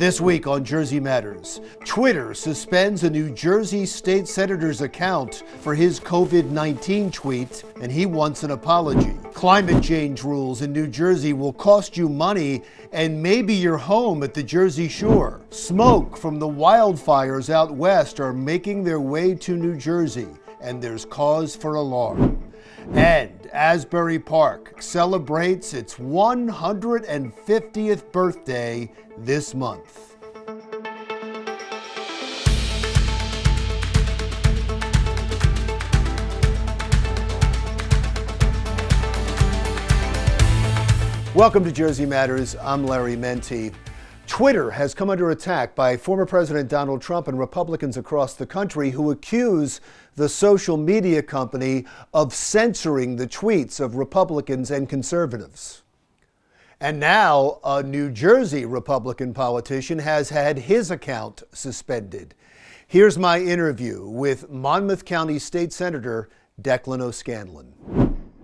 This week on Jersey Matters, Twitter suspends a New Jersey state senator's account for his COVID-19 tweet, and he wants an apology. Climate change rules in New Jersey will cost you money and maybe your home at the Jersey Shore. Smoke from the wildfires out west are making their way to New Jersey, and there's cause for alarm. And Asbury Park celebrates its 150th birthday this month. Welcome to Jersey Matters. I'm Larry Menti. Twitter has come under attack by former President Donald Trump and Republicans across the country who accuse the social media company of censoring the tweets of Republicans and conservatives. And now a New Jersey Republican politician has had his account suspended. Here's my interview with Monmouth County State Senator Declan O'Scanlan.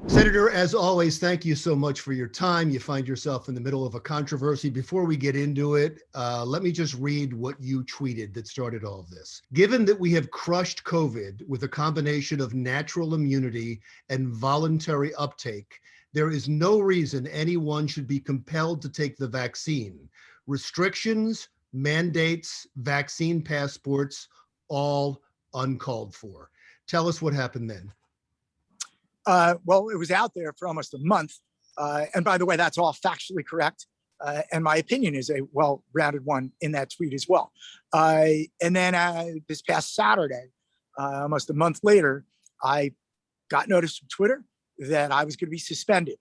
Senator, as always, thank you so much for your time. You find yourself in the middle of a controversy. Before we get into it, let me just read what you tweeted that started all of this. Given that we have crushed COVID with a combination of natural immunity and voluntary uptake, there is no reason anyone should be compelled to take the vaccine. Restrictions, mandates, vaccine passports, all uncalled for. Tell us what happened then. Well, it was out there for almost a month. And by the way, that's all factually correct. And my opinion is a well-rounded one in that tweet as well. And then this past Saturday, almost a month later, I got notice from Twitter that I was going to be suspended,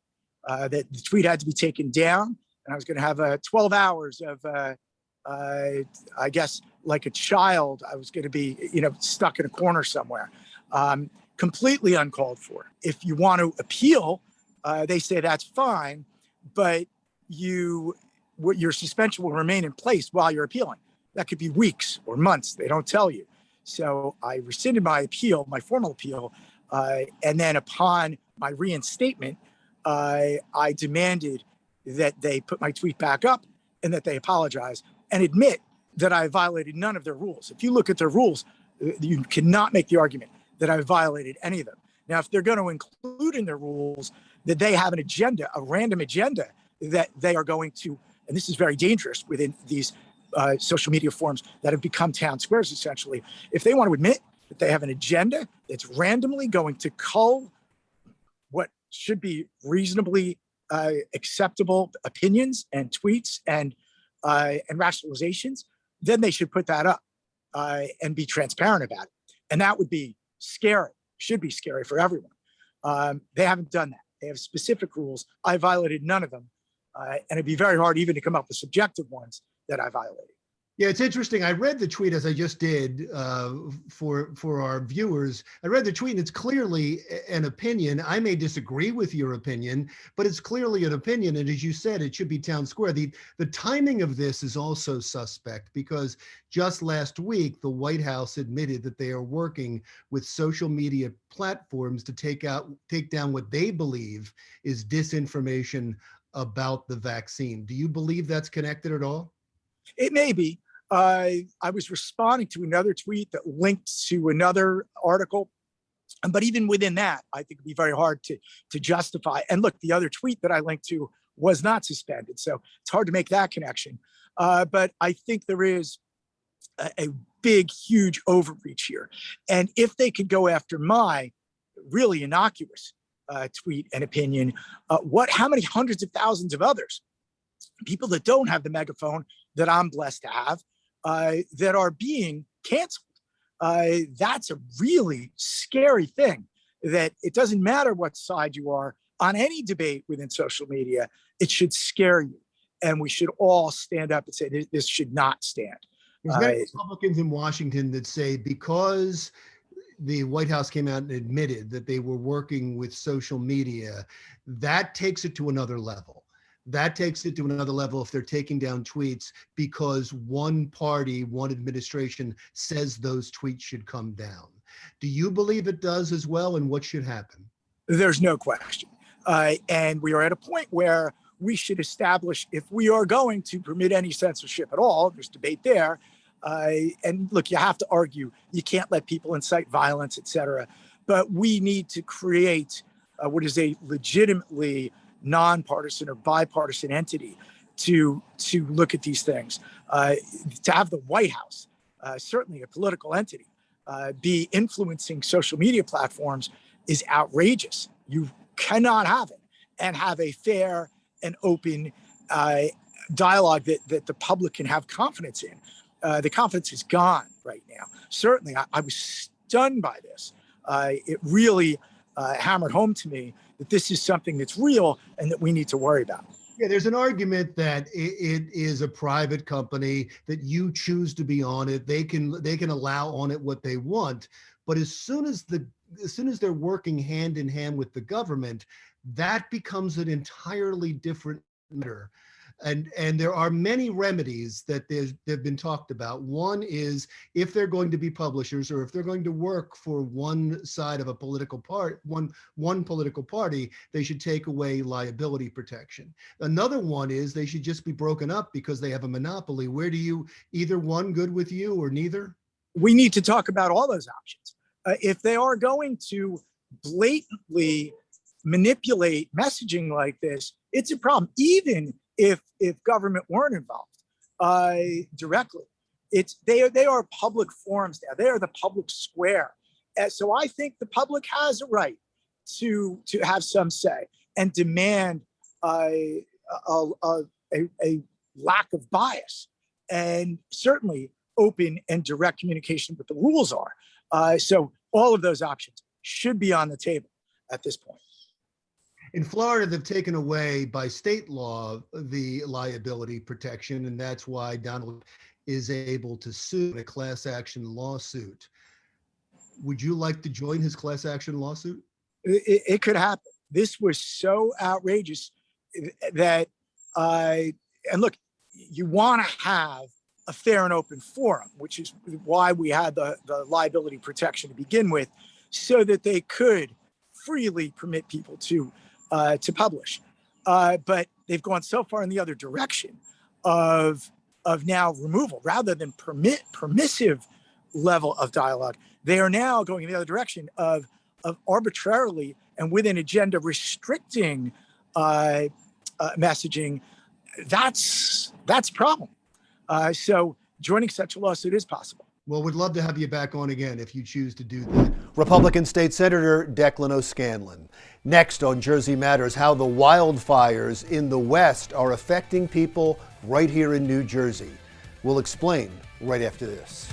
that the tweet had to be taken down, and I was going to have 12 hours of, I guess, like a child, I was going to be, stuck in a corner somewhere. Completely uncalled for. If you want to appeal, they say that's fine, but your suspension will remain in place while you're appealing. That could be weeks or months. They don't tell you. So I rescinded my appeal, my formal appeal, and then upon my reinstatement, I demanded that they put my tweet back up and that they apologize and admit that I violated none of their rules. If you look at their rules, you cannot make the argument that I violated any of them. Now, if they're going to include in their rules that they have an agenda, a random agenda that they are going to, and this is very dangerous within these social media forums that have become town squares, essentially. If they want to admit that they have an agenda that's randomly going to cull what should be reasonably acceptable opinions and tweets and rationalizations, then they should put that up and be transparent about it. And that would be scary, should be scary for everyone. They haven't done that. They have specific rules. I violated none of them. And it'd be very hard even to come up with subjective ones that I violated. Yeah, it's interesting. I read the tweet as I just did for our viewers. I read the tweet and it's clearly an opinion. I may disagree with your opinion, but it's clearly an opinion. And as you said, it should be town square. The timing of this is also suspect because just last week, the White House admitted that they are working with social media platforms to take down what they believe is disinformation about the vaccine. Do you believe that's connected at all? It may be. I was responding to another tweet that linked to another article. But even within that, I think it'd be very hard to justify. And look, the other tweet that I linked to was not suspended. So it's hard to make that connection. But I think there is a big, huge overreach here. And if they could go after my really innocuous tweet and opinion, how many hundreds of thousands of others, people that don't have the megaphone that I'm blessed to have, that are being canceled. That's a really scary thing, that it doesn't matter what side you are on any debate within social media, it should scare you. And we should all stand up and say, this should not stand. There's many Republicans in Washington that say because the White House came out and admitted that they were working with social media, that takes it to another level. That takes it to another level if they're taking down tweets because one party, one administration says those tweets should come down. Do you believe it does as well, and what should happen? There's no question. And we are at a point where we should establish, if we are going to permit any censorship at all, there's debate there. And look, you have to argue, you can't let people incite violence, et cetera. But we need to create what is a legitimately nonpartisan or bipartisan entity to look at these things. To have the White House, certainly a political entity, be influencing social media platforms is outrageous. You cannot have it and have a fair and open dialogue that the public can have confidence in. The confidence is gone right now. Certainly, I was stunned by this. It really hammered home to me that this is something that's real and that we need to worry about. Yeah, there's an argument that it is a private company, that you choose to be on it. They can allow on it what they want. But as soon as they're working hand in hand with the government, that becomes an entirely different matter. And there are many remedies that they've been talked about. One is, if they're going to be publishers, or if they're going to work for one side of a political part, one political party, they should take away liability protection. Another one is they should just be broken up because they have a monopoly. Where do you, either one good with you or neither? We need to talk about all those options. If they are going to blatantly manipulate messaging like this, it's a problem. Even if government weren't involved directly, they are public forums now. They are the public square. And so I think the public has a right to have some say and demand a lack of bias, and certainly open and direct communication what the rules are. So all of those options should be on the table at this point. In Florida, they've taken away by state law the liability protection, and that's why Donald is able to sue in a class action lawsuit. Would you like to join his class action lawsuit? It could happen. This was so outrageous that, and look, you want to have a fair and open forum, which is why we had the liability protection to begin with, so that they could freely permit people to publish. But they've gone so far in the other direction of now removal rather than permissive level of dialogue. They are now going in the other direction of arbitrarily and with an agenda restricting messaging. That's a problem. So joining such a lawsuit is possible. Well, we'd love to have you back on again if you choose to do that. Republican State Senator Declan O'Scanlan. Next on Jersey Matters, how the wildfires in the West are affecting people right here in New Jersey. We'll explain right after this.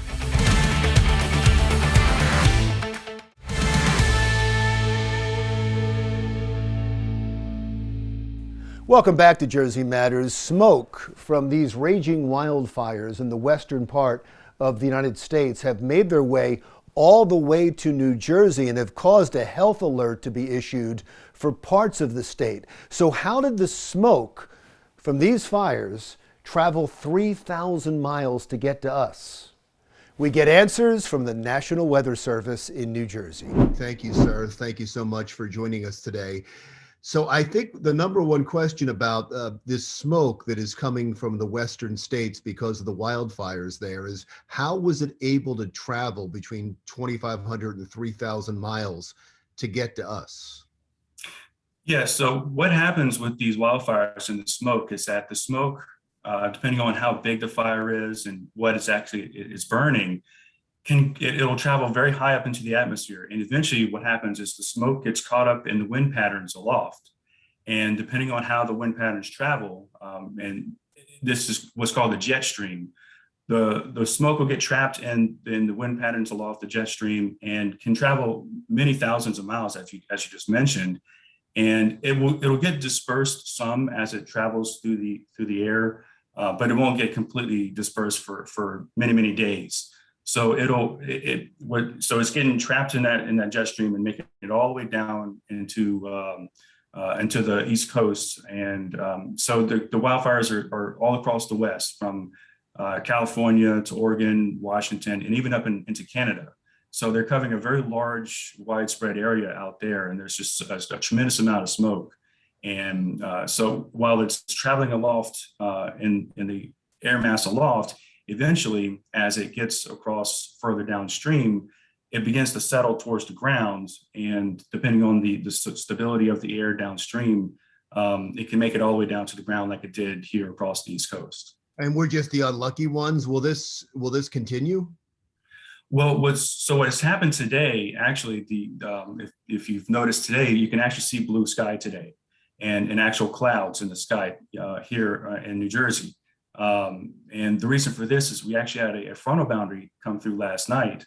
Welcome back to Jersey Matters. Smoke from these raging wildfires in the western part of the United States have made their way all the way to New Jersey and have caused a health alert to be issued for parts of the state. So how did the smoke from these fires travel 3,000 miles to get to us? We get answers from the National Weather Service in New Jersey. Thank you, sir. Thank you so much for joining us today. So I think the number one question about this smoke that is coming from the western states because of the wildfires there is, how was it able to travel between 2,500 and 3,000 miles to get to us? Yeah, so what happens with these wildfires and the smoke is that the smoke, depending on how big the fire is and what is burning, it'll travel very high up into the atmosphere. And eventually what happens is the smoke gets caught up in the wind patterns aloft. And depending on how the wind patterns travel, and this is what's called the jet stream, the smoke will get trapped in the wind patterns aloft the jet stream and can travel many thousands of miles, as you just mentioned. And it'll get dispersed some as it travels through the air, but it won't get completely dispersed for many, many days. So it's getting trapped in that jet stream and making it all the way down into the East Coast. And so the wildfires are all across the West, from California to Oregon, Washington, and even up into Canada. So they're covering a very large, widespread area out there, and there's just a tremendous amount of smoke. And so while it's traveling aloft in the air mass aloft, eventually, as it gets across further downstream, it begins to settle towards the ground. And depending on the stability of the air downstream, it can make it all the way down to the ground like it did here across the East Coast. And we're just the unlucky ones. Will this continue? Well, what has happened today, actually, if you've noticed today, you can actually see blue sky today and actual clouds in the sky here in New Jersey. And the reason for this is we actually had a frontal boundary come through last night.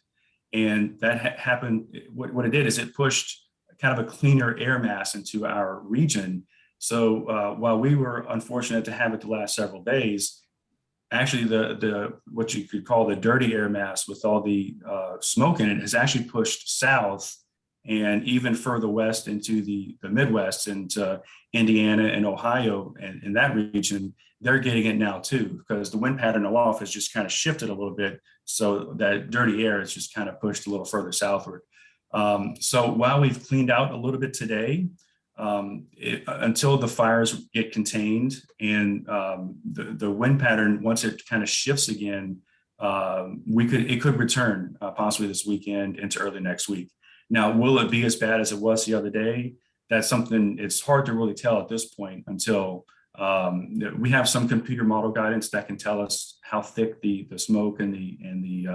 And that happened, what it did is it pushed kind of a cleaner air mass into our region. So while we were unfortunate to have it the last several days, actually the what you could call the dirty air mass with all the smoke in it has actually pushed south and even further west into the Midwest, into Indiana and Ohio, and in that region, they're getting it now too, because the wind pattern aloft has just kind of shifted a little bit. So that dirty air is just kind of pushed a little further southward. So while we've cleaned out a little bit today, until the fires get contained and the wind pattern, once it kind of shifts again, it could return possibly this weekend into early next week. Now, will it be as bad as it was the other day? That's something it's hard to really tell at this point until we have some computer model guidance that can tell us how thick the smoke and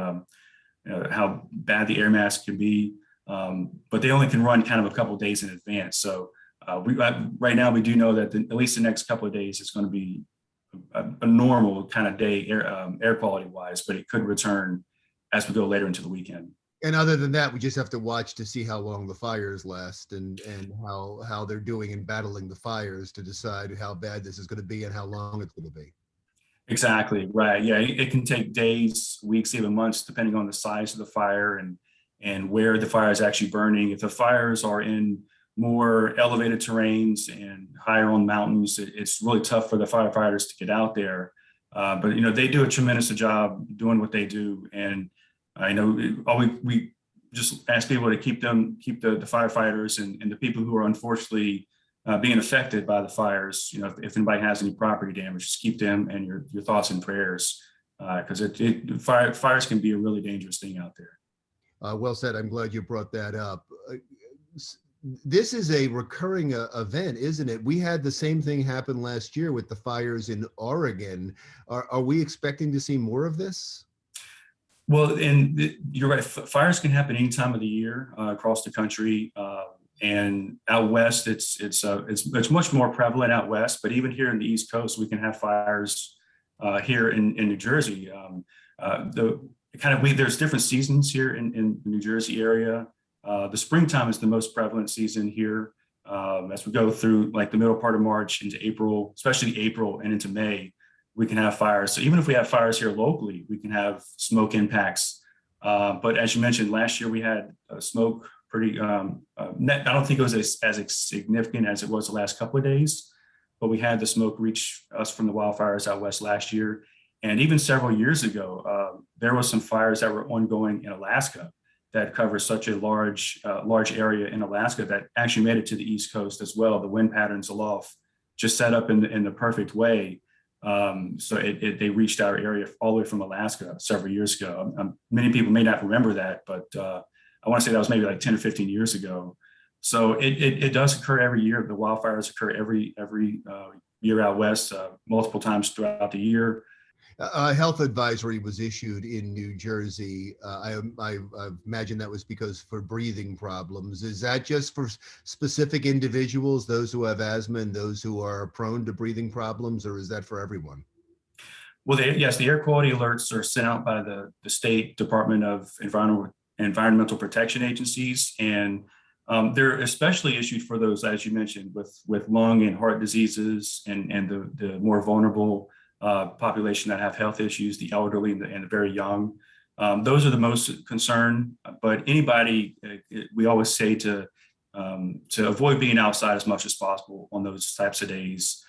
how bad the air mass can be. But they only can run kind of a couple of days in advance. So right now we do know that at least the next couple of days is going to be a normal kind of day air quality wise, but it could return as we go later into the weekend. And other than that, we just have to watch to see how long the fires last and how they're doing in battling the fires to decide how bad this is going to be and how long it's going to be. Exactly, right. Yeah, it can take days, weeks, even months, depending on the size of the fire and where the fire is actually burning. If the fires are in more elevated terrains and higher on mountains, it's really tough for the firefighters to get out there. But they do a tremendous job doing what they do, and I know we just ask people to keep the firefighters and the people who are unfortunately being affected by the fires. If anybody has any property damage, just keep them and your thoughts and prayers, because fires can be a really dangerous thing out there. Well said. I'm glad you brought that up. This is a recurring event, isn't it? We had the same thing happen last year with the fires in Oregon. Are we expecting to see more of this? Well, and you're right. Fires can happen any time of the year across the country, and out west, it's much more prevalent out west. But even here in the East Coast, we can have fires here in New Jersey. There's different seasons here in the New Jersey area. The springtime is the most prevalent season here. As we go through like the middle part of March into April, especially April and into May, we can have fires. So even if we have fires here locally, we can have smoke impacts. But as you mentioned, last year we had smoke pretty, I don't think it was as significant as it was the last couple of days, but we had the smoke reach us from the wildfires out west last year. And even several years ago, there was some fires that were ongoing in Alaska that covers such a large area in Alaska that actually made it to the East Coast as well. The wind patterns aloft just set up in the perfect way. So they reached our area all the way from Alaska several years ago. Many people may not remember that, but I want to say that was maybe like 10 or 15 years ago. So it does occur every year. The wildfires occur every year out west, multiple times throughout the year. A health advisory was issued in New Jersey. I imagine that was because for breathing problems. Is that just for specific individuals, those who have asthma and those who are prone to breathing problems, or is that for everyone? Well, yes, the air quality alerts are sent out by the State Department of Environmental Protection agencies, and they're especially issued for those, as you mentioned, with lung and heart diseases and the more vulnerable population that have health issues, the elderly and the very young. Those are the most concerned, but anybody, we always say to avoid being outside as much as possible on those types of days,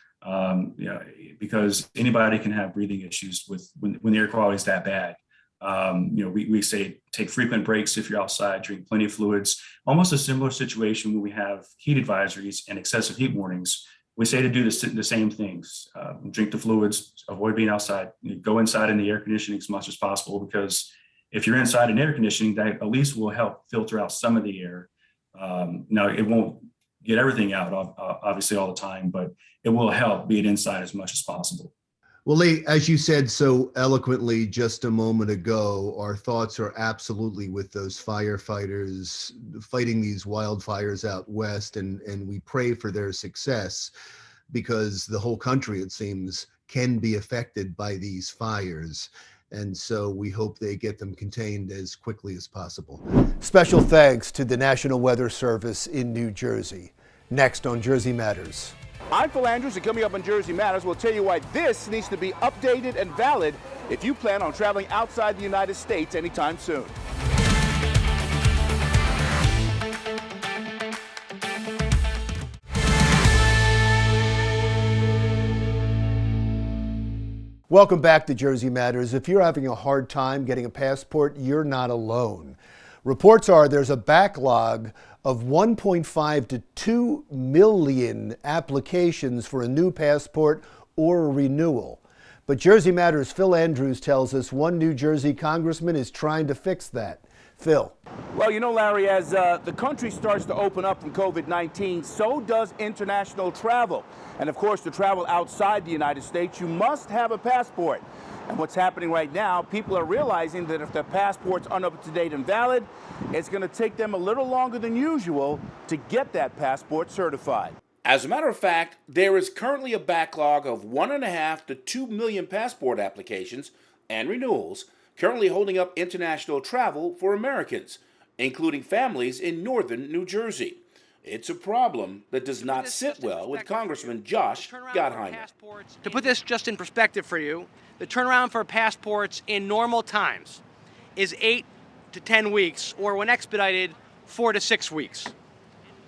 because anybody can have breathing issues when the air quality is that bad. We say take frequent breaks if you're outside, drink plenty of fluids. Almost a similar situation when we have heat advisories and excessive heat warnings. we say to do the same things. Drink the fluids, avoid being outside, go inside in the air conditioning as much as possible, because if you're inside in air conditioning, that at least will help filter out some of the air. Now, it won't get everything out, obviously, all the time, but it will help being inside as much as possible. Well, Lee, as you said so eloquently just a moment ago, our thoughts are absolutely with those firefighters fighting these wildfires out west, and we pray for their success, because the whole country, it seems, can be affected by these fires. And so we hope they get them contained as quickly as possible. Special thanks to the National Weather Service in New Jersey. Next on Jersey Matters. I'm Phil Andrews, and coming up on Jersey Matters, we'll tell you why this needs to be updated and valid if you plan on traveling outside the United States anytime soon. Welcome back to Jersey Matters. If you're having a hard time getting a passport, you're not alone. Reports are there's a backlog of 1.5 to 2 million applications for a new passport or a renewal. But Jersey Matters' Phil Andrews tells us one New Jersey congressman is trying to fix that. Phil. Well, you know, Larry, as the country starts to open up from COVID-19, so does international travel. And of course, to travel outside the United States, you must have a passport. And what's happening right now, people are realizing that if their passports aren't up to date and valid, it's going to take them a little longer than usual to get that passport certified. As a matter of fact, there is currently a backlog of 1.5 to 2 million passport applications and renewals currently holding up international travel for Americans, including families in northern New Jersey. It's a problem that does not sit well with Congressman Josh Gottheimer. To put this just in perspective for you, the turnaround for passports in normal times is 8 to 10 weeks, or when expedited, 4 to 6 weeks.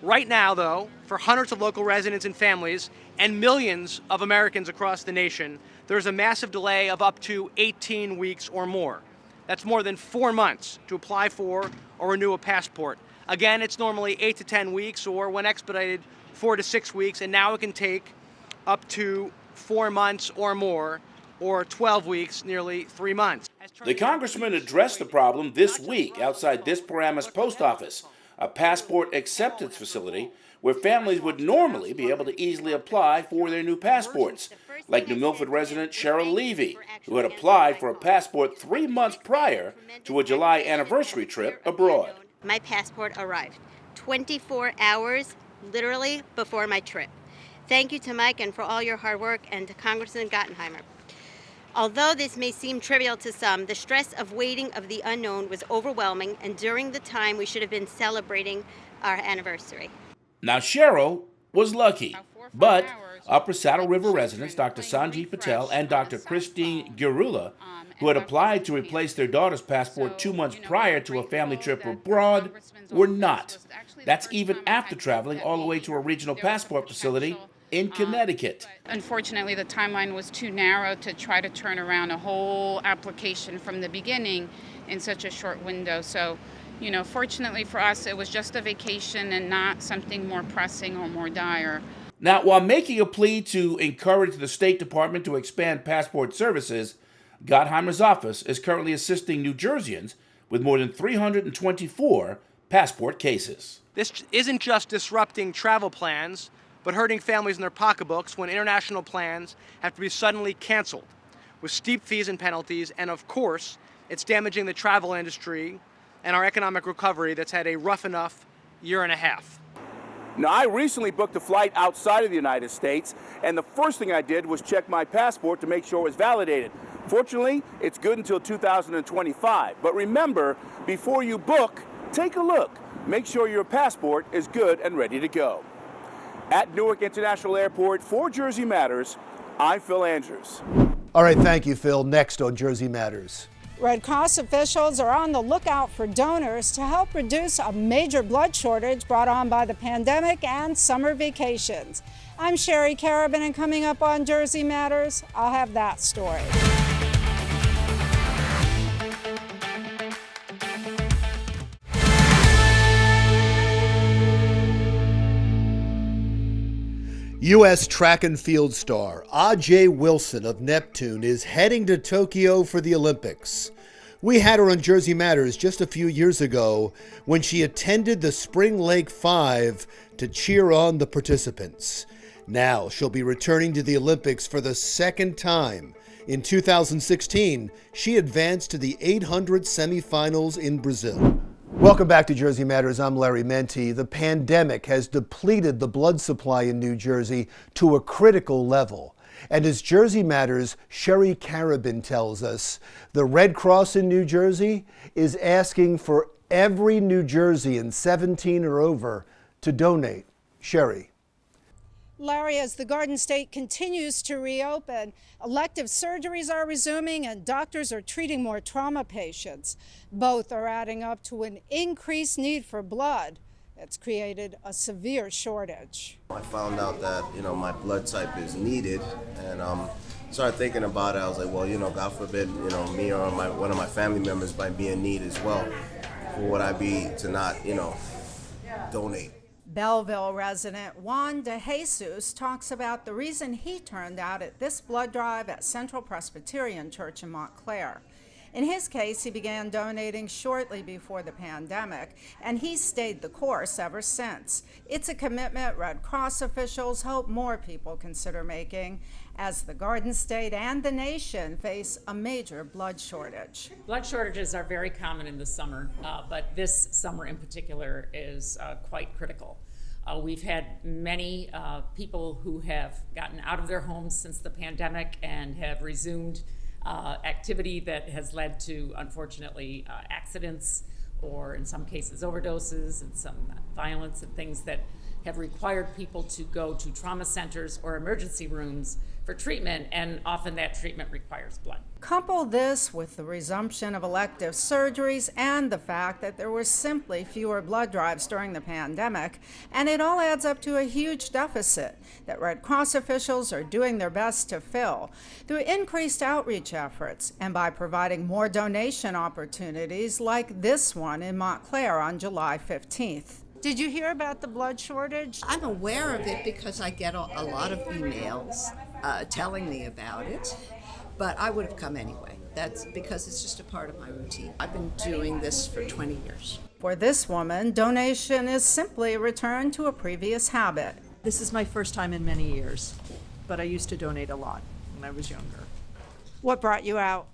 Right now, though, for hundreds of local residents and families and millions of Americans across the nation, there's a massive delay of up to 18 weeks or more. That's more than 4 months to apply for or renew a passport. Again, it's normally 8 to 10 weeks, or when expedited, 4 to 6 weeks, and now it can take up to 4 months or more, or 12 weeks, nearly 3 months. The congressman addressed the problem this week outside This Paramus Post Office, a passport acceptance facility where families would normally be able to easily apply for their new passports, like New Milford resident Cheryl Levy, who had applied for a passport 3 months prior to a July anniversary trip abroad. My passport arrived 24 hours, literally, before my trip. Thank you to Mike and for all your hard work, and to Congressman Gottheimer. Although this may seem trivial to some, the stress of waiting of the unknown was overwhelming, and during the time we should have been celebrating our anniversary. Now, Cheryl was lucky, but Upper Saddle River residents Dr. Sanjeev Patel and Dr. Christine Gurula, who had applied to replace their daughter's passport 2 months prior to a family trip abroad, were not. That's even after traveling all the way to a regional passport facility in Connecticut. Unfortunately, the timeline was too narrow to try to turn around a whole application from the beginning in such a short window. So, you know, fortunately for us, it was just a vacation and not something more pressing or more dire. Now, while making a plea to encourage the State Department to expand passport services, Gottheimer's office is currently assisting New Jerseyans with more than 324 passport cases. This isn't just disrupting travel plans, but hurting families in their pocketbooks when international plans have to be suddenly canceled with steep fees and penalties. And of course, it's damaging the travel industry and our economic recovery that's had a rough enough year and a half. Now, I recently booked a flight outside of the United States, and the first thing I did was check my passport to make sure it was validated. Fortunately, it's good until 2025. But remember, before you book, take a look. Make sure your passport is good and ready to go. At Newark International Airport, for Jersey Matters, I'm Phil Andrews. All right, thank you, Phil. Next on Jersey Matters. Red Cross officials are on the lookout for donors to help reduce a major blood shortage brought on by the pandemic and summer vacations. I'm Sherry Carabin, and coming up on Jersey Matters, I'll have that story. U.S. track and field star A.J. Wilson of Neptune is heading to Tokyo for the Olympics. We had her on Jersey Matters just a few years ago when she attended the Spring Lake 5 to cheer on the participants. Now she'll be returning to the Olympics for the second time. In 2016, she advanced to the 800 semifinals in Brazil. Welcome back to Jersey Matters. I'm Larry Menti. The pandemic has depleted the blood supply in New Jersey to a critical level. And as Jersey Matters' Sherry Carabin tells us, the Red Cross in New Jersey is asking for every New Jerseyan 17 or over to donate. Sherry. Larry, as the Garden State continues to reopen, elective surgeries are resuming and doctors are treating more trauma patients. Both are adding up to an increased need for blood. It's created a severe shortage. I found out that, my blood type is needed, and started thinking about it. I was like, well, God forbid, me or one of my family members might be in need as well. Who would I be to not, donate? Belleville resident Juan De Jesus talks about the reason he turned out at this blood drive at Central Presbyterian Church in Montclair. In his case, he began donating shortly before the pandemic, and he's stayed the course ever since. It's a commitment Red Cross officials hope more people consider making as the Garden State and the nation face a major blood shortage. Blood shortages are very common in the summer, but this summer in particular is quite critical. We've had many people who have gotten out of their homes since the pandemic and have resumed activity that has led to, unfortunately, accidents or in some cases overdoses and some violence and things that have required people to go to trauma centers or emergency rooms for treatment, and often that treatment requires blood. Couple this with the resumption of elective surgeries and the fact that there were simply fewer blood drives during the pandemic, and it all adds up to a huge deficit that Red Cross officials are doing their best to fill through increased outreach efforts and by providing more donation opportunities like this one in Montclair on July 15th. Did you hear about the blood shortage? I'm aware of it because I get a lot of emails telling me about it, but I would have come anyway. That's because it's just a part of my routine. I've been doing this for 20 years. For this woman, donation is simply a return to a previous habit. This is my first time in many years, but I used to donate a lot when I was younger. What brought you out?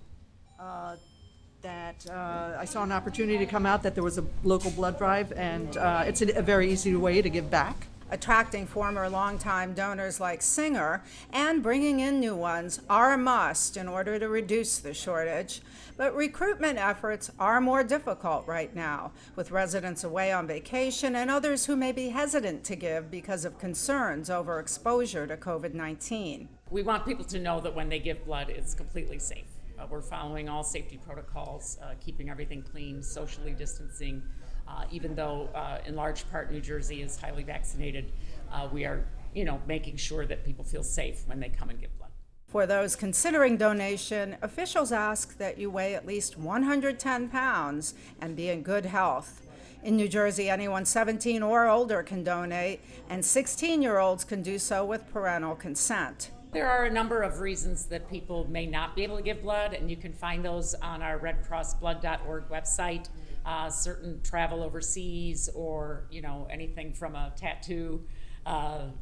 That I saw an opportunity to come out, that there was a local blood drive, and it's a very easy way to give back. Attracting former longtime donors like Singer and bringing in new ones are a must in order to reduce the shortage. But recruitment efforts are more difficult right now, with residents away on vacation and others who may be hesitant to give because of concerns over exposure to COVID-19. We want people to know that when they give blood, it's completely safe. We're following all safety protocols, keeping everything clean, socially distancing. Even though in large part New Jersey is highly vaccinated, we are, making sure that people feel safe when they come and give blood. For those considering donation, officials ask that you weigh at least 110 pounds and be in good health. In New Jersey, anyone 17 or older can donate, and 16-year-olds can do so with parental consent. There are a number of reasons that people may not be able to give blood, and you can find those on our redcrossblood.org website. Certain travel overseas, or anything from a tattoo,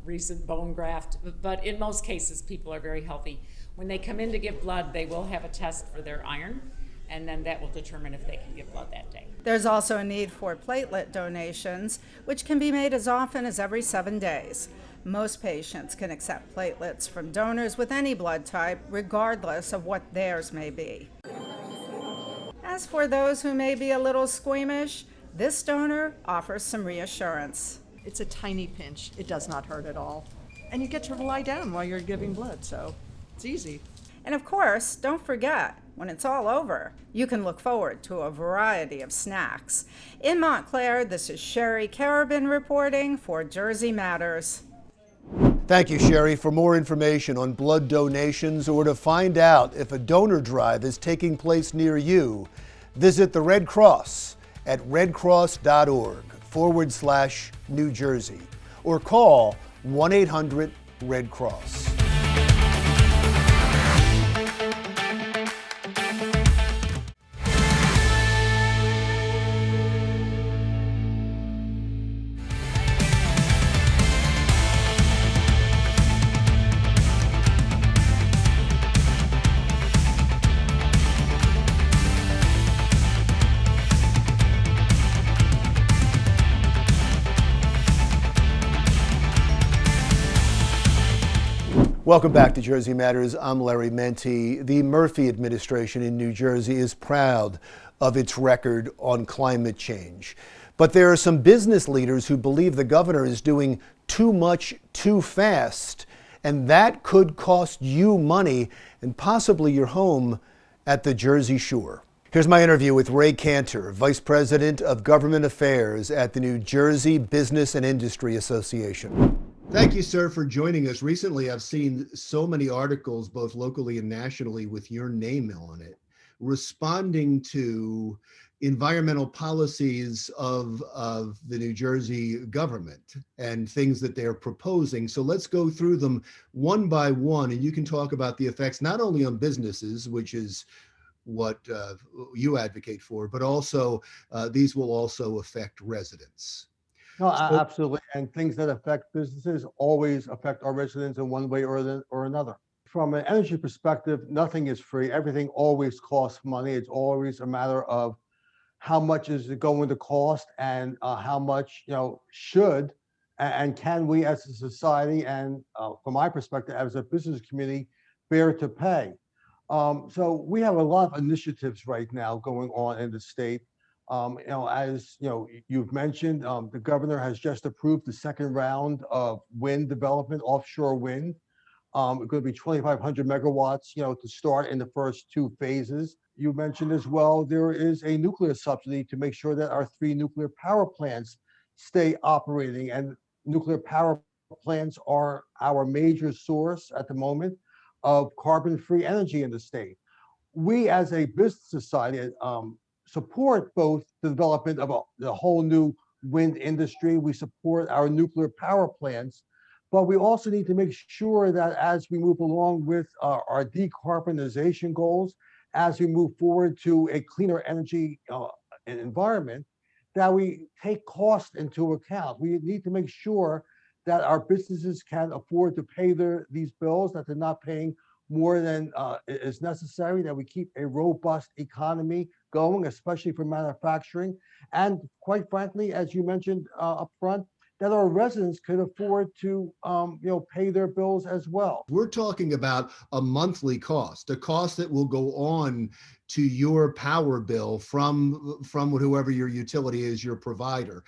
recent bone graft. But in most cases, people are very healthy. When they come in to give blood, they will have a test for their iron, and then that will determine if they can give blood that day. There's also a need for platelet donations, which can be made as often as every 7 days. Most patients can accept platelets from donors with any blood type, regardless of what theirs may be. As for those who may be a little squeamish, this donor offers some reassurance. It's a tiny pinch. It does not hurt at all. And you get to lie down while you're giving blood, so it's easy. And of course, don't forget, when it's all over, you can look forward to a variety of snacks. In Montclair, this is Sherry Carabin reporting for Jersey Matters. Thank you, Sherry. For more information on blood donations or to find out if a donor drive is taking place near you, visit the Red Cross at redcross.org/New Jersey or call 1-800 Red Cross. Welcome back to Jersey Matters. I'm Larry Menti. The Murphy administration in New Jersey is proud of its record on climate change. But there are some business leaders who believe the governor is doing too much too fast, and that could cost you money and possibly your home at the Jersey Shore. Here's my interview with Ray Cantor, Vice President of Government Affairs at the New Jersey Business and Industry Association. Thank you, sir, for joining us. Recently, I've seen so many articles, both locally and nationally, with your name on it, responding to environmental policies of the New Jersey government and things that they're proposing. So let's go through them one by one, and you can talk about the effects not only on businesses, which is what you advocate for, but also these will also affect residents. No, absolutely. And things that affect businesses always affect our residents in one way or another. From an energy perspective, nothing is free. Everything always costs money. It's always a matter of how much is it going to cost and how much, should and can we as a society and from my perspective as a business community bear to pay. So we have a lot of initiatives right now going on in the state. As you've mentioned, the governor has just approved the second round of wind development, offshore wind. It's going to be 2,500 megawatts, to start in the first two phases. You mentioned as well, there is a nuclear subsidy to make sure that our 3 nuclear power plants stay operating. And nuclear power plants are our major source at the moment of carbon-free energy in the state. We as a business society, support both the development of the whole new wind industry. We support our nuclear power plants, but we also need to make sure that as we move along with our decarbonization goals, as we move forward to a cleaner energy environment, that we take cost into account. We need to make sure that our businesses can afford to pay these bills, that they're not paying more than is necessary, that we keep a robust economy going, especially for manufacturing. And quite frankly, as you mentioned up front, that our residents could afford to pay their bills as well. We're talking about a monthly cost, a cost that will go on to your power bill from whoever your utility is, your provider.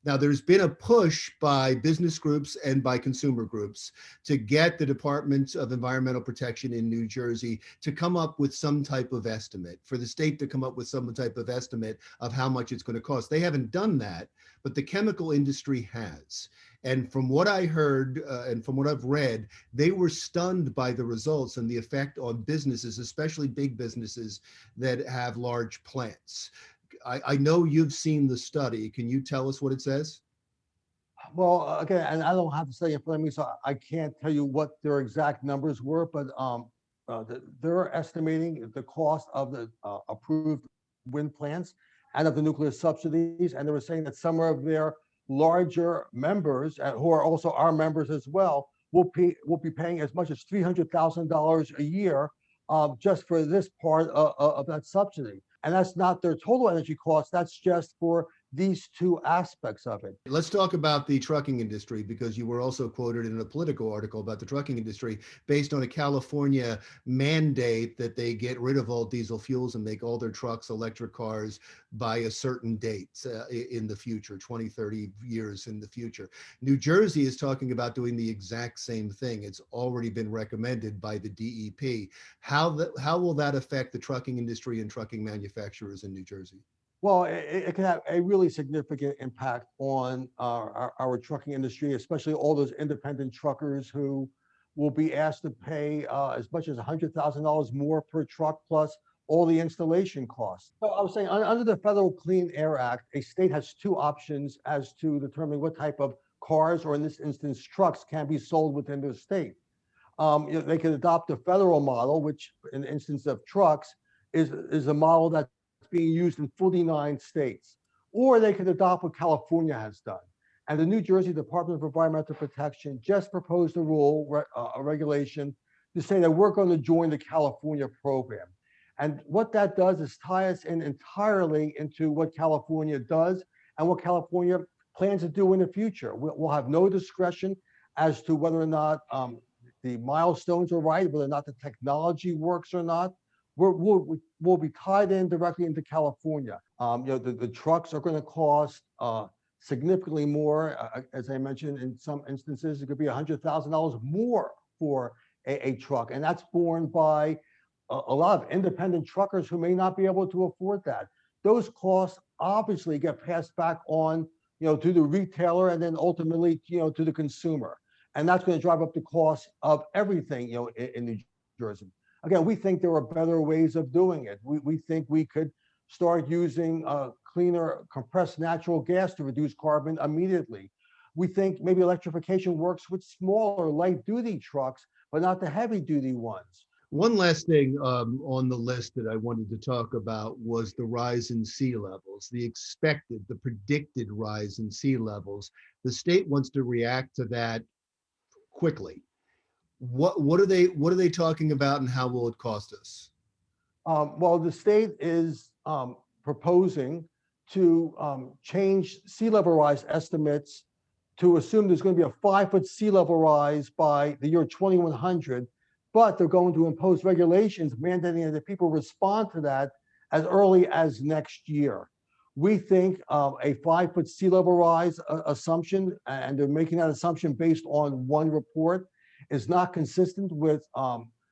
Now, there's been a push by business groups and by consumer groups to get the Department of Environmental Protection in New Jersey to come up with some type of estimate, for the state to come up with some type of estimate of how much it's going to cost. They haven't done that, but the chemical industry has. And from what I heard and from what I've read, they were stunned by the results and the effect on businesses, especially big businesses that have large plants. I know you've seen the study. Can you tell us what it says? Well, again, and I don't have to say in front of me, so I can't tell you what their exact numbers were, but they're estimating the cost of the approved wind plants and of the nuclear subsidies. And they were saying that some of their larger members, who are also our members as well, will be paying as much as $300,000 a year just for this part of that subsidy. And that's not their total energy cost. That's just for these two aspects of it. Let's talk about the trucking industry, because you were also quoted in a Politico article about the trucking industry based on a California mandate that they get rid of all diesel fuels and make all their trucks electric cars by a certain date in the future, 20, 30 years in the future. New Jersey is talking about doing the exact same thing. It's already been recommended by the DEP. How will that affect the trucking industry and trucking manufacturers in New Jersey? Well, it can have a really significant impact on our trucking industry, especially all those independent truckers who will be asked to pay as much as $100,000 more per truck, plus all the installation costs. So I was saying, under the Federal Clean Air Act, a state has two options as to determining what type of cars, or in this instance, trucks, can be sold within their state. They can adopt a federal model, which in the instance of trucks is a model that's being used in 49 states. Or they could adopt what California has done. And the New Jersey Department of Environmental Protection just proposed a rule, a regulation, to say that we're going to join the California program. And what that does is tie us in entirely into what California does and what California plans to do in the future. We'll have no discretion as to whether or not the milestones are right, whether or not the technology works or not. We'll be tied in directly into California. The trucks are going to cost significantly more. As I mentioned, in some instances, it could be $100,000 more for a truck. And that's borne by a lot of independent truckers who may not be able to afford that. Those costs obviously get passed back on, to the retailer and then ultimately, to the consumer. And that's going to drive up the cost of everything, in New Jersey. Again, we think there are better ways of doing it. We think we could start using cleaner compressed natural gas to reduce carbon immediately. We think maybe electrification works with smaller light duty trucks, but not the heavy duty ones. One last thing on the list that I wanted to talk about was the rise in sea levels, the predicted rise in sea levels. The state wants to react to that quickly. What are they talking about, and how will it cost us? Well, the state is proposing to change sea level rise estimates to assume there's going to be a 5-foot sea level rise by the year 2100, but they're going to impose regulations mandating that people respond to that as early as next year. We think a 5-foot sea level rise assumption, and they're making that assumption based on one report, is not consistent with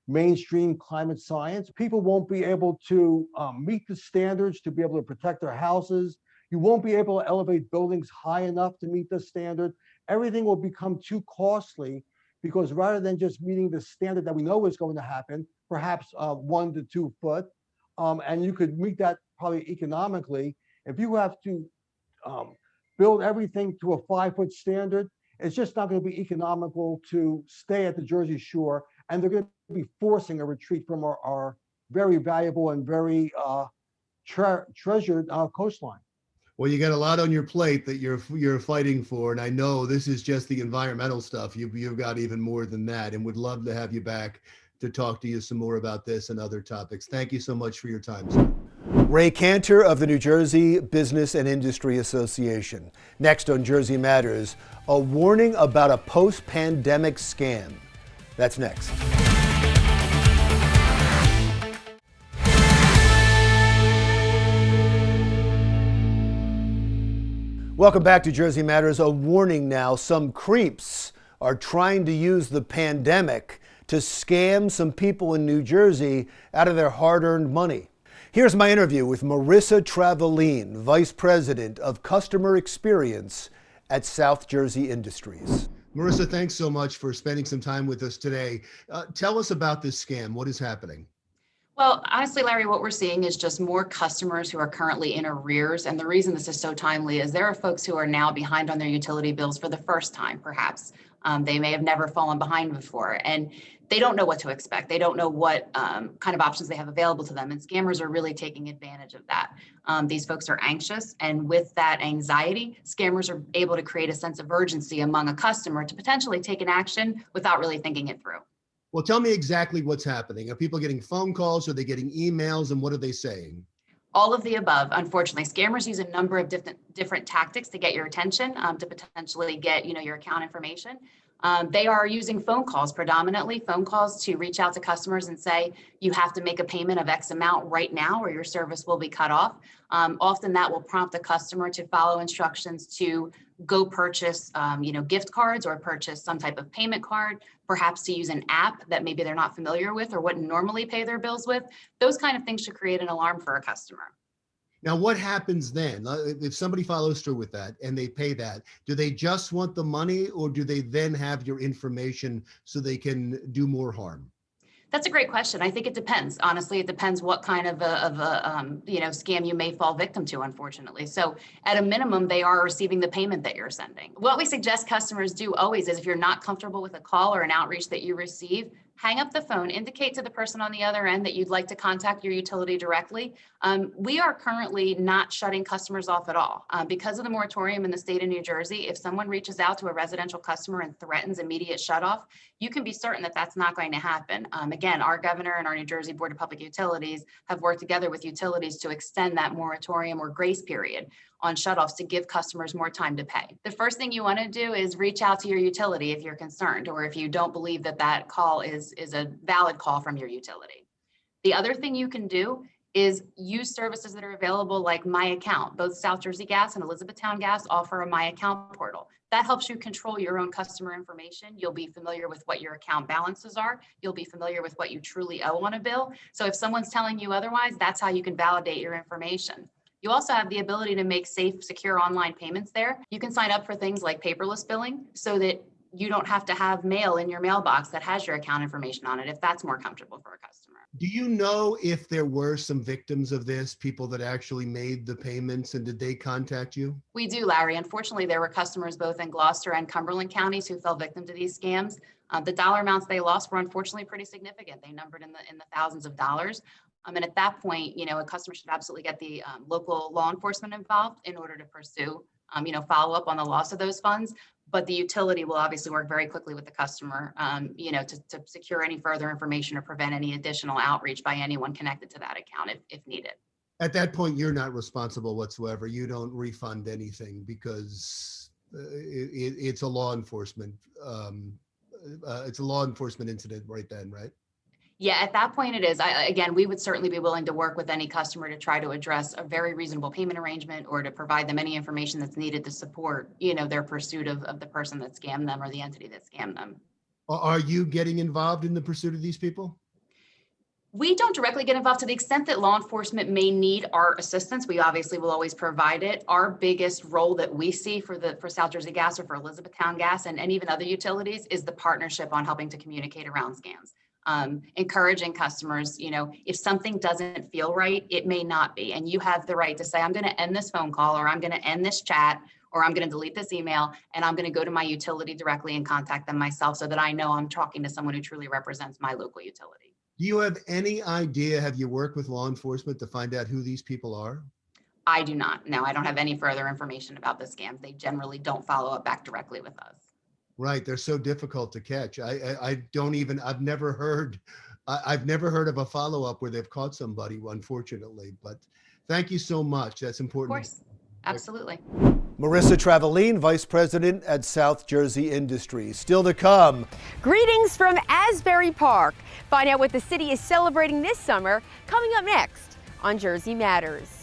mainstream climate science. People won't be able to meet the standards to be able to protect their houses. You won't be able to elevate buildings high enough to meet the standard. Everything will become too costly, because rather than just meeting the standard that we know is going to happen, perhaps 1 to 2 foot, and you could meet that probably economically. If you have to build everything to a 5-foot standard, it's just not going to be economical to stay at the Jersey Shore, and they're going to be forcing a retreat from our very valuable and very treasured coastline. Well, you got a lot on your plate that you're fighting for, and I know this is just the environmental stuff. You've got even more than that, and would love to have you back to talk to you some more about this and other topics. Thank you so much for your time, sir. Ray Cantor of the New Jersey Business and Industry Association. Next on Jersey Matters, a warning about a post-pandemic scam. That's next. Welcome back to Jersey Matters. A warning now. Some creeps are trying to use the pandemic to scam some people in New Jersey out of their hard-earned money. Here's my interview with Marissa Travaline, Vice President of Customer Experience at South Jersey Industries. Marissa, thanks so much for spending some time with us today. Tell us about this scam. What is happening? Well, honestly, Larry, what we're seeing is just more customers who are currently in arrears. And the reason this is so timely is there are folks who are now behind on their utility bills for the first time, perhaps. They may have never fallen behind before, and they don't know what to expect. They don't know what kind of options they have available to them. And scammers are really taking advantage of that. These folks are anxious. And with that anxiety, scammers are able to create a sense of urgency among a customer to potentially take an action without really thinking it through. Well, tell me exactly what's happening. Are people getting phone calls? Are they getting emails? And what are they saying? All of the above. Unfortunately, scammers use a number of different tactics to get your attention, to potentially get your account information. They are using phone calls, predominantly phone calls, to reach out to customers and say, you have to make a payment of X amount right now or your service will be cut off. Often that will prompt the customer to follow instructions to go purchase, gift cards or purchase some type of payment card, perhaps to use an app that maybe they're not familiar with or wouldn't normally pay their bills with. Those kind of things should create an alarm for a customer. Now, what happens then? If somebody follows through with that and they pay that, do they just want the money, or do they then have your information so they can do more harm? That's a great question. I think it depends. Honestly, it depends what kind of a scam you may fall victim to, unfortunately. So at a minimum, they are receiving the payment that you're sending. What we suggest customers do always is if you're not comfortable with a call or an outreach that you receive, hang up the phone, indicate to the person on the other end that you'd like to contact your utility directly. We are currently not shutting customers off at all. Because of the moratorium in the state of New Jersey, if someone reaches out to a residential customer and threatens immediate shutoff, you can be certain that that's not going to happen. Again, our governor and our New Jersey Board of Public Utilities have worked together with utilities to extend that moratorium or grace period on shutoffs to give customers more time to pay. The first thing you want to do is reach out to your utility if you're concerned or if you don't believe that that call is a valid call from your utility. The other thing you can do is use services that are available like My Account. Both South Jersey Gas and Elizabethtown Gas offer a My Account portal. That helps you control your own customer information. You'll be familiar with what your account balances are. You'll be familiar with what you truly owe on a bill. So if someone's telling you otherwise, that's how you can validate your information. You also have the ability to make safe, secure online payments there. You can sign up for things like paperless billing so that you don't have to have mail in your mailbox that has your account information on it if that's more comfortable for a customer. Do you know if there were some victims of this, people that actually made the payments, and did they contact you? We do, Larry. Unfortunately, there were customers both in Gloucester and Cumberland counties who fell victim to these scams. The dollar amounts they lost were unfortunately pretty significant. They numbered in the thousands of dollars. And at that point, a customer should absolutely get the local law enforcement involved in order to pursue, follow up on the loss of those funds. But the utility will obviously work very quickly with the customer, to secure any further information or prevent any additional outreach by anyone connected to that account if needed. At that point, you're not responsible whatsoever. You don't refund anything because it's a law enforcement. It's a law enforcement incident right then, right? Yeah, at that point it is. Again, we would certainly be willing to work with any customer to try to address a very reasonable payment arrangement or to provide them any information that's needed to support, their pursuit of the person that scammed them or the entity that scammed them. Are you getting involved in the pursuit of these people? We don't directly get involved to the extent that law enforcement may need our assistance. We obviously will always provide it. Our biggest role that we see for South Jersey Gas or for Elizabethtown Gas and even other utilities is the partnership on helping to communicate around scams. Encouraging customers, if something doesn't feel right, it may not be. And you have the right to say, I'm going to end this phone call, or I'm going to end this chat, or I'm going to delete this email, and I'm going to go to my utility directly and contact them myself so that I know I'm talking to someone who truly represents my local utility. Do you have any idea, have you worked with law enforcement to find out who these people are? I do not. No, I don't have any further information about the scams. They generally don't follow up back directly with us. Right, they're so difficult to catch. I've never heard of a follow-up where they've caught somebody, unfortunately, but thank you so much. That's important. Of course, absolutely. Marissa Traveline, Vice President at South Jersey Industries. Still to come. Greetings from Asbury Park. Find out what the city is celebrating this summer, coming up next on Jersey Matters.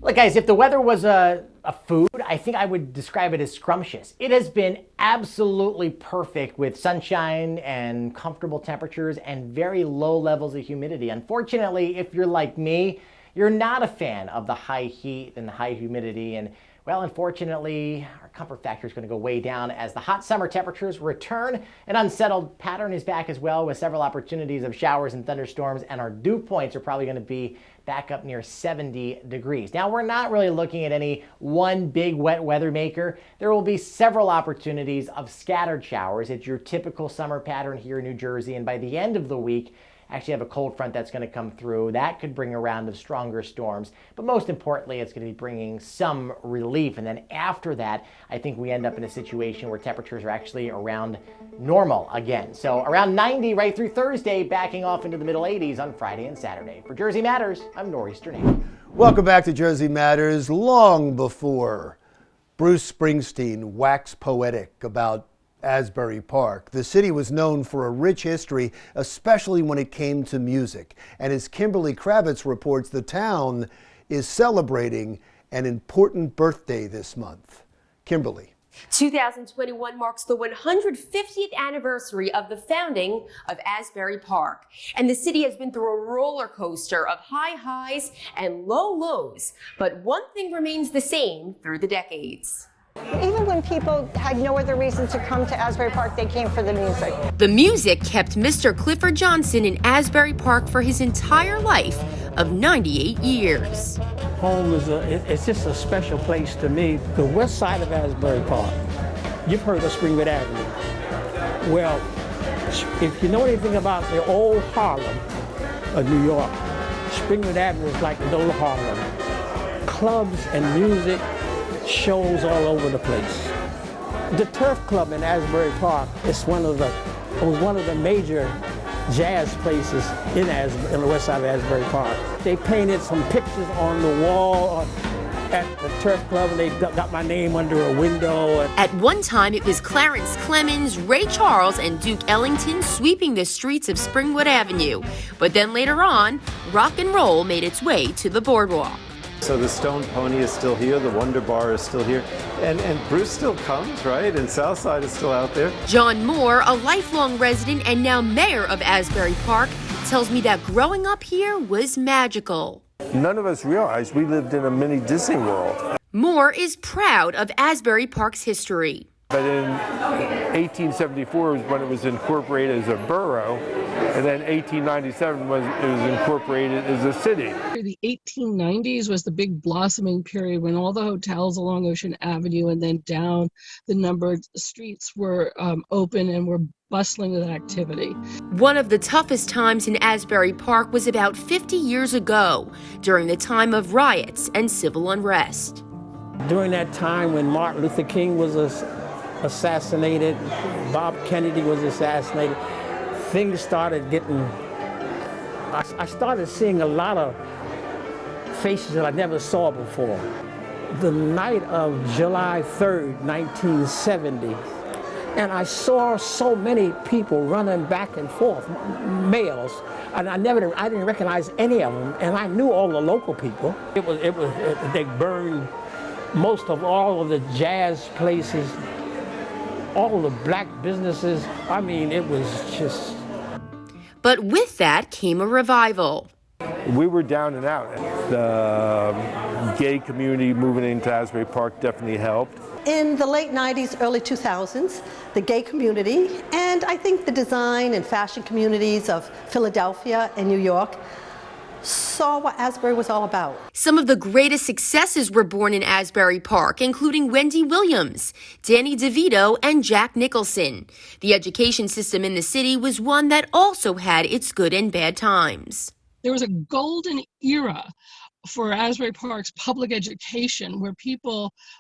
Look, guys, if the weather was a food, I think I would describe it as scrumptious. It has been absolutely perfect with sunshine and comfortable temperatures and very low levels of humidity. Unfortunately, if you're like me, you're not a fan of the high heat and the high humidity. And well, unfortunately, our comfort factor is going to go way down as the hot summer temperatures return. An unsettled pattern is back as well, with several opportunities of showers and thunderstorms, and our dew points are probably going to be back up near 70 degrees. Now, we're not really looking at any one big wet weather maker. There will be several opportunities of scattered showers. It's your typical summer pattern here in New Jersey, and by the end of the week, actually have a cold front that's going to come through. That could bring a round of stronger storms, but most importantly, it's going to be bringing some relief. And then after that, I think we end up in a situation where temperatures are actually around normal again. So around 90 right through Thursday, backing off into the middle 80s on Friday and Saturday. For Jersey Matters, I'm Nor'easter Nate. Welcome back to Jersey Matters. Long before Bruce Springsteen waxed poetic about Asbury Park, the city was known for a rich history, especially when it came to music. And as Kimberly Kravitz reports, the town is celebrating an important birthday this month. Kimberly. 2021 marks the 150th anniversary of the founding of Asbury Park, and the city has been through a roller coaster of high highs and low lows, but one thing remains the same through the decades. Even when people had no other reason to come to Asbury Park, they came for the music. The music kept Mr. Clifford Johnson in Asbury Park for his entire life of 98 years. Home is it's just a special place to me. The west side of Asbury Park, you've heard of Springwood Avenue. Well, if you know anything about the old Harlem of New York, Springwood Avenue is like the old Harlem. Clubs and music, shows all over the place. The Turf Club in Asbury Park is one of the major jazz places in the west side of Asbury Park. They painted some pictures on the wall at the Turf Club, and they got my name under a window. At one time, it was Clarence Clemens, Ray Charles, and Duke Ellington sweeping the streets of Springwood Avenue. But then later on, rock and roll made its way to the boardwalk. So the Stone Pony is still here, the Wonder Bar is still here, and Bruce still comes, right? And Southside is still out there. John Moore, a lifelong resident and now mayor of Asbury Park, tells me that growing up here was magical. None of us realized we lived in a mini Disney World. Moore is proud of Asbury Park's history. But in 1874 was when it was incorporated as a borough, and then 1897 it was incorporated as a city. The 1890s was the big blossoming period when all the hotels along Ocean Avenue and then down the numbered streets were open and were bustling with activity. One of the toughest times in Asbury Park was about 50 years ago, during the time of riots and civil unrest. During that time when Martin Luther King was assassinated, Bob Kennedy was assassinated, things started getting, I started seeing a lot of faces that I never saw before. The night of July 3rd, 1970, and I saw so many people running back and forth, males, and I didn't recognize any of them, and I knew all the local people. They burned most of all of the jazz places, all the black businesses. I mean, it was just... But with that came a revival. We were down and out. The gay community moving into Asbury Park definitely helped. In the late 90s, early 2000s, the gay community, and I think the design and fashion communities of Philadelphia and New York, saw what Asbury was all about. Some of the greatest successes were born in Asbury Park, including Wendy Williams, Danny DeVito, and Jack Nicholson. The education system in the city was one that also had its good and bad times. There was a golden era for Asbury Park's public education where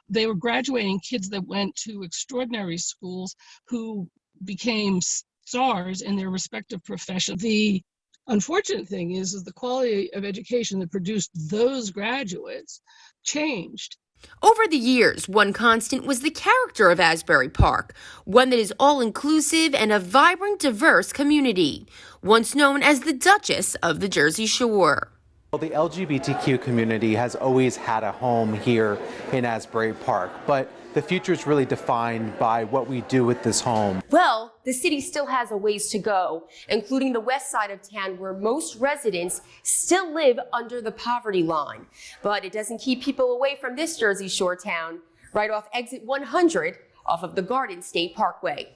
they were graduating kids that went to extraordinary schools who became stars in their respective professions. The unfortunate thing is the quality of education that produced those graduates changed. Over the years, one constant was the character of Asbury Park, one that is all-inclusive and a vibrant, diverse community, once known as the Duchess of the Jersey Shore. Well, the LGBTQ community has always had a home here in Asbury Park, but the future is really defined by what we do with this home. Well, the city still has a ways to go, including the west side of town where most residents still live under the poverty line. But it doesn't keep people away from this Jersey Shore town, right off exit 100 off of the Garden State Parkway.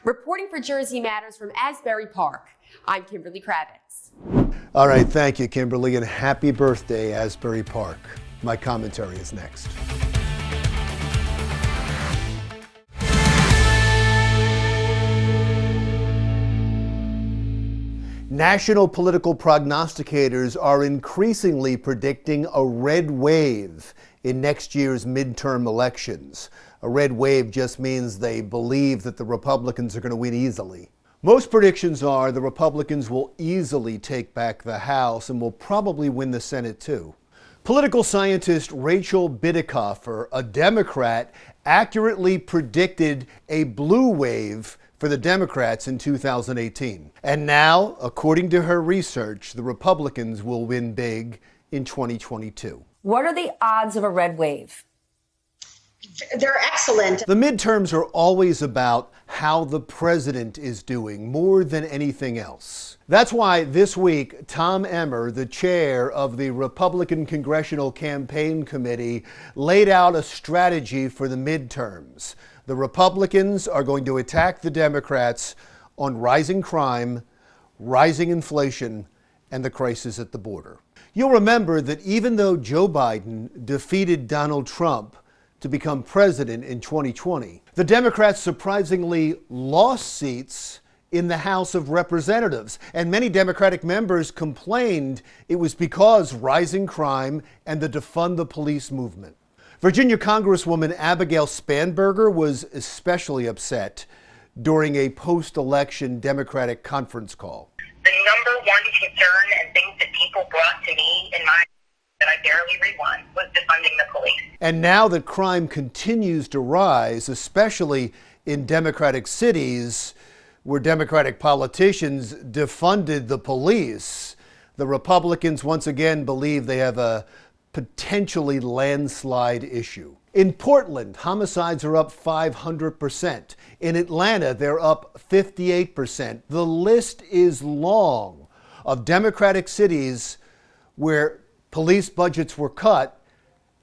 Reporting for Jersey Matters from Asbury Park, I'm Kimberly Kravitz. All right, thank you, Kimberly, and happy birthday, Asbury Park. My commentary is next. National political prognosticators are increasingly predicting a red wave in next year's midterm elections. A red wave just means they believe that the Republicans are going to win easily. Most predictions are the Republicans will easily take back the House and will probably win the Senate too. Political scientist Rachel Bidikofer, a Democrat, accurately predicted a blue wave for the Democrats in 2018. And now, according to her research, the Republicans will win big in 2022. What are the odds of a red wave? They're excellent. The midterms are always about how the president is doing more than anything else. That's why this week, Tom Emmer, the chair of the Republican Congressional Campaign Committee, laid out a strategy for the midterms. The Republicans are going to attack the Democrats on rising crime, rising inflation, and the crisis at the border. You'll remember that even though Joe Biden defeated Donald Trump to become president in 2020, the Democrats surprisingly lost seats in the House of Representatives, and many Democratic members complained it was because rising crime and the defund the police movement. Virginia Congresswoman Abigail Spanberger was especially upset during a post-election Democratic conference call. The number one concern and things that people brought to me in my that I barely read one was defunding the police. And now that crime continues to rise, especially in Democratic cities where Democratic politicians defunded the police, the Republicans once again believe they have a potentially landslide issue. In Portland, homicides are up 500%. In Atlanta, they're up 58%. The list is long of Democratic cities where police budgets were cut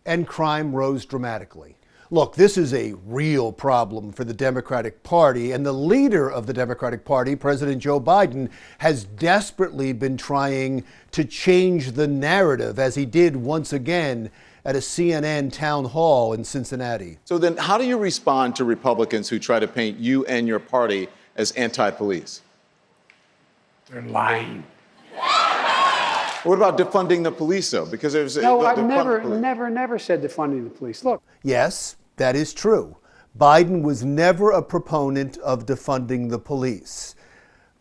and crime rose dramatically. Look, this is a real problem for the Democratic Party, and the leader of the Democratic Party, President Joe Biden, has desperately been trying to change the narrative, as he did once again at a CNN town hall in Cincinnati. So then how do you respond to Republicans who try to paint you and your party as anti-police? They're lying. What about defunding the police, though? Because there's I've never said defunding the police. Look. Yes, that is true. Biden was never a proponent of defunding the police.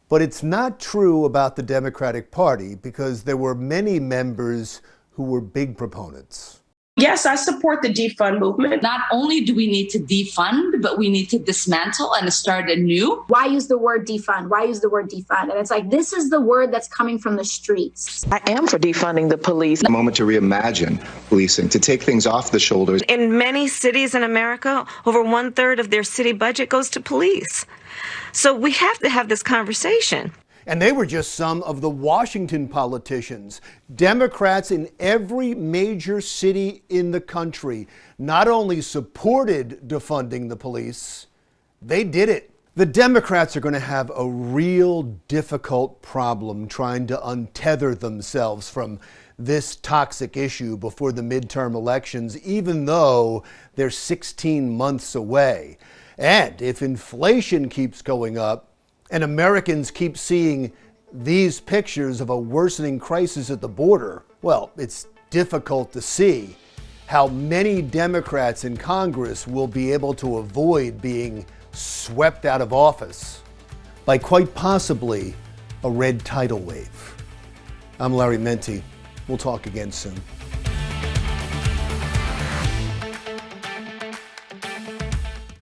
But it's not true about the Democratic Party, because there were many members who were big proponents. Yes, I support the defund movement. Not only do we need to defund, but we need to dismantle and start anew. Why use the word defund? Why use the word defund? And it's like, this is the word that's coming from the streets. I am for defunding the police. A moment to reimagine policing, to take things off the shoulders. In many cities in America, over 1/3 of their city budget goes to police. So we have to have this conversation. And they were just some of the Washington politicians. Democrats in every major city in the country not only supported defunding the police, they did it. The Democrats are going to have a real difficult problem trying to untether themselves from this toxic issue before the midterm elections, even though they're 16 months away. And if inflation keeps going up, and Americans keep seeing these pictures of a worsening crisis at the border, well, it's difficult to see how many Democrats in Congress will be able to avoid being swept out of office by quite possibly a red tidal wave. I'm Larry Menti. We'll talk again soon.